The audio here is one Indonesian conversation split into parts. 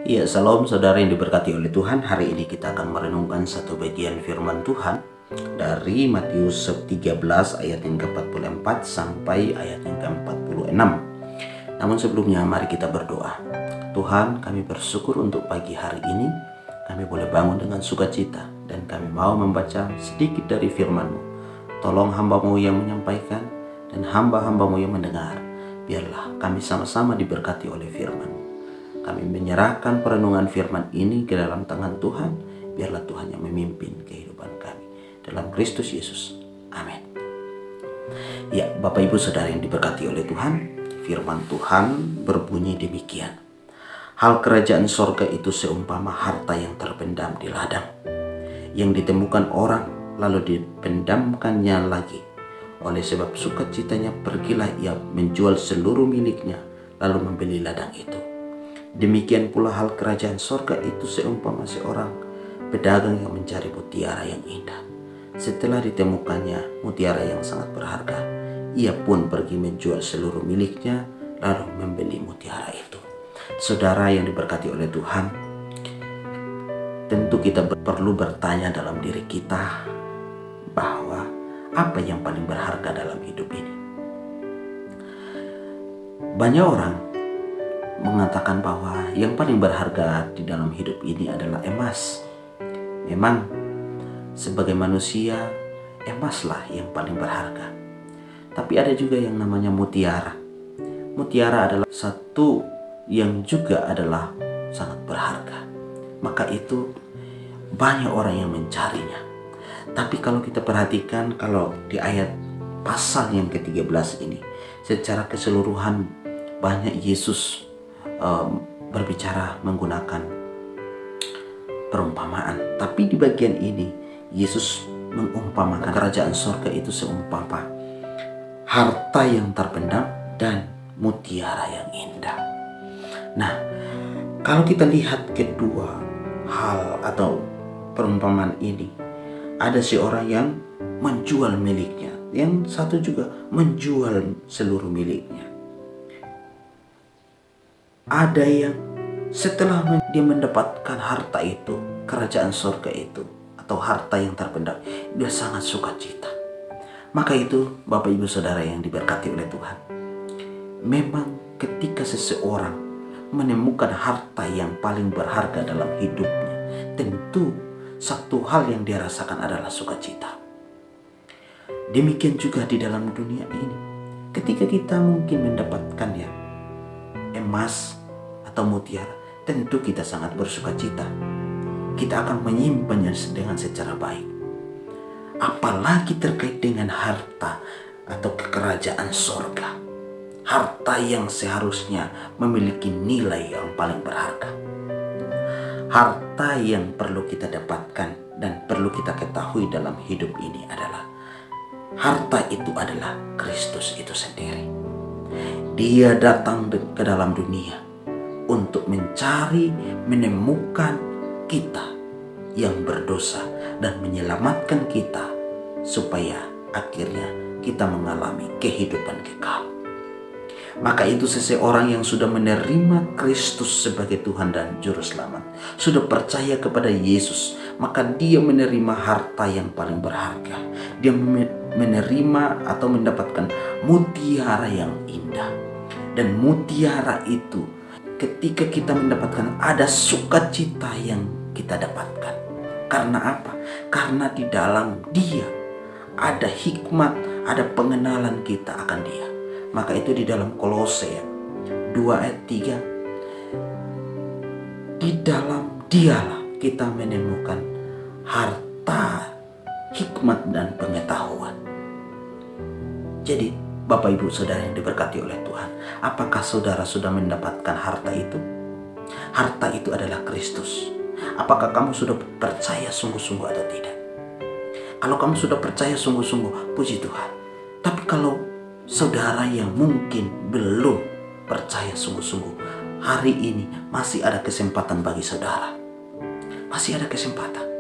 Ya, salam saudara yang diberkati oleh Tuhan. Hari ini kita akan merenungkan satu bagian firman Tuhan dari Matius 13 ayat yang ke-44 sampai ayat yang ke-46. Namun sebelumnya mari kita berdoa. Tuhan, kami bersyukur untuk pagi hari ini. Kami boleh bangun dengan sukacita dan kami mau membaca sedikit dari firman-Mu. Tolong hamba-Mu yang menyampaikan dan hamba-hamba-Mu yang mendengar. Biarlah kami sama-sama diberkati oleh firman-Mu. Kami menyerahkan perenungan firman ini ke dalam tangan Tuhan. Biarlah Tuhan yang memimpin kehidupan kami. Dalam Kristus Yesus. Amin. Ya, Bapak Ibu Saudara yang diberkati oleh Tuhan, firman Tuhan berbunyi demikian. Hal kerajaan sorga itu seumpama harta yang terpendam di ladang, yang ditemukan orang lalu dipendamkannya lagi. Oleh sebab sukacitanya pergilah ia menjual seluruh miliknya lalu membeli ladang itu. Demikian pula hal kerajaan sorga itu seumpama seorang pedagang yang mencari mutiara yang indah. Setelah ditemukannya mutiara yang sangat berharga, ia pun pergi menjual seluruh miliknya lalu membeli mutiara itu. Saudara yang diberkati oleh Tuhan, tentu kita perlu bertanya dalam diri kita bahwa apa yang paling berharga dalam hidup ini. Banyak orang mengatakan bahwa yang paling berharga di dalam hidup ini adalah emas. Memang sebagai manusia, emaslah yang paling berharga. Tapi ada juga yang namanya mutiara. Mutiara adalah satu yang juga adalah sangat berharga. Maka itu banyak orang yang mencarinya. Tapi kalau kita perhatikan, kalau di ayat pasal yang ke-13 ini, secara keseluruhan banyak Yesus berbicara menggunakan perumpamaan. Tapi di bagian ini Yesus mengumpamakan kerajaan sorga itu seumpama harta yang terpendam dan mutiara yang indah. Nah, kalau kita lihat kedua hal atau perumpamaan ini, ada seorang yang menjual miliknya, yang satu juga menjual seluruh miliknya. Ada yang setelah dia mendapatkan harta itu, kerajaan surga itu, atau harta yang terpendam, dia sangat sukacita. Maka itu Bapak Ibu Saudara yang diberkati oleh Tuhan, memang ketika seseorang menemukan harta yang paling berharga dalam hidupnya, tentu satu hal yang dia rasakan adalah sukacita. Demikian juga di dalam dunia ini, ketika kita mungkin mendapatkan emas atau mutiara, tentu kita sangat bersukacita. Kita akan menyimpannya dengan secara baik. Apalagi terkait dengan harta atau kekerajaan sorga, harta yang seharusnya memiliki nilai yang paling berharga. Harta yang perlu kita dapatkan dan perlu kita ketahui dalam hidup ini adalah harta itu adalah Kristus itu sendiri. Dia datang ke dalam dunia untuk mencari, menemukan kita yang berdosa dan menyelamatkan kita supaya akhirnya kita mengalami kehidupan kekal. Maka itu seseorang yang sudah menerima Kristus sebagai Tuhan dan Juru Selamat, sudah percaya kepada Yesus, maka dia menerima harta yang paling berharga. Dia menerima atau mendapatkan mutiara yang indah. Dan mutiara itu ketika kita mendapatkan, ada sukacita yang kita dapatkan. Karena apa? Karena di dalam dia ada hikmat, ada pengenalan kita akan dia. Maka itu di dalam Kolose 2 ayat 3, di dalam dialah kita menemukan harta, hikmat dan pengetahuan. Jadi Bapak Ibu Saudara yang diberkati oleh Tuhan, apakah saudara sudah mendapatkan harta itu? Harta itu adalah Kristus. Apakah kamu sudah percaya sungguh-sungguh atau tidak? Kalau kamu sudah percaya sungguh-sungguh, puji Tuhan. Tapi kalau saudara yang mungkin belum percaya sungguh-sungguh, hari ini masih ada kesempatan bagi saudara. Masih ada kesempatan.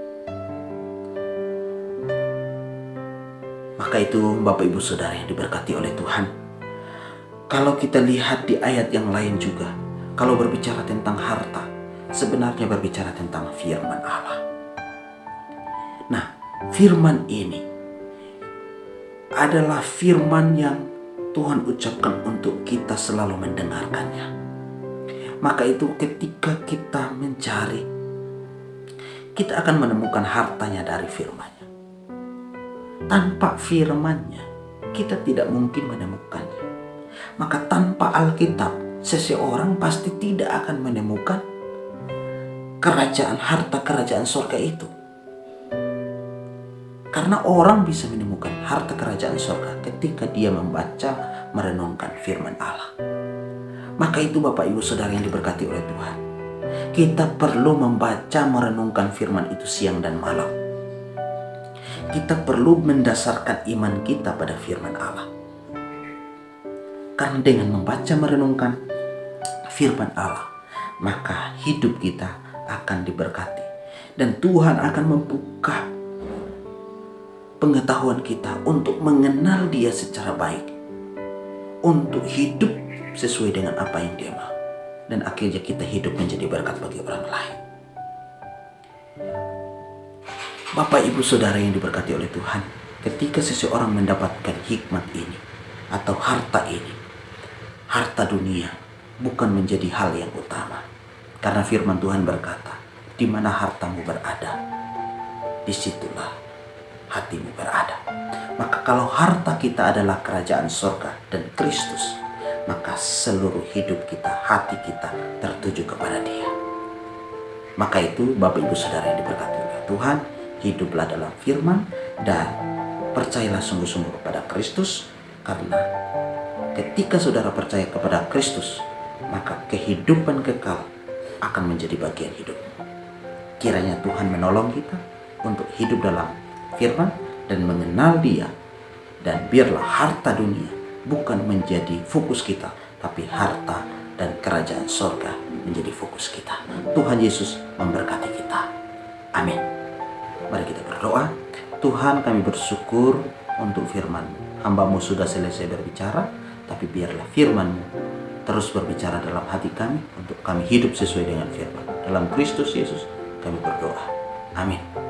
Maka itu Bapak Ibu Saudara yang diberkati oleh Tuhan, kalau kita lihat di ayat yang lain juga, kalau berbicara tentang harta, sebenarnya berbicara tentang firman Allah. Nah, firman ini adalah firman yang Tuhan ucapkan untuk kita selalu mendengarkannya. Maka itu ketika kita mencari, kita akan menemukan hartanya dari firman-Nya. Tanpa firman-Nya, kita tidak mungkin menemukannya. Maka tanpa Alkitab, seseorang pasti tidak akan menemukan harta kerajaan surga itu. Karena orang bisa menemukan harta kerajaan surga ketika dia membaca, merenungkan firman Allah. Maka itu Bapak Ibu Saudara yang diberkati oleh Tuhan, kita perlu membaca, merenungkan firman itu siang dan malam. Kita perlu mendasarkan iman kita pada firman Allah. Karena dengan membaca, merenungkan firman Allah, maka hidup kita akan diberkati. Dan Tuhan akan membuka pengetahuan kita untuk mengenal Dia secara baik, untuk hidup sesuai dengan apa yang Dia mau, dan akhirnya kita hidup menjadi berkat bagi orang lain. Bapak Ibu Saudara yang diberkati oleh Tuhan, ketika seseorang mendapatkan hikmat ini atau harta ini, harta dunia bukan menjadi hal yang utama. Karena firman Tuhan berkata, di mana hartamu berada, disitulah hatimu berada. Maka kalau harta kita adalah kerajaan surga dan Kristus, maka seluruh hidup kita, hati kita tertuju kepada Dia. Maka itu Bapak Ibu Saudara yang diberkati oleh Tuhan, hiduplah dalam firman dan percayalah sungguh-sungguh kepada Kristus. Karena ketika saudara percaya kepada Kristus, maka kehidupan kekal akan menjadi bagian hidupmu. Kiranya Tuhan menolong kita untuk hidup dalam firman dan mengenal Dia, dan biarlah harta dunia bukan menjadi fokus kita, tapi harta dan kerajaan sorga menjadi fokus kita. Tuhan Yesus memberkati kita. Amin. Mari kita berdoa. Tuhan, kami bersyukur untuk firman-Mu. Hamba-Mu sudah selesai berbicara, tapi biarlah firman-Mu terus berbicara dalam hati kami untuk kami hidup sesuai dengan firman. Dalam Kristus Yesus kami berdoa. Amin.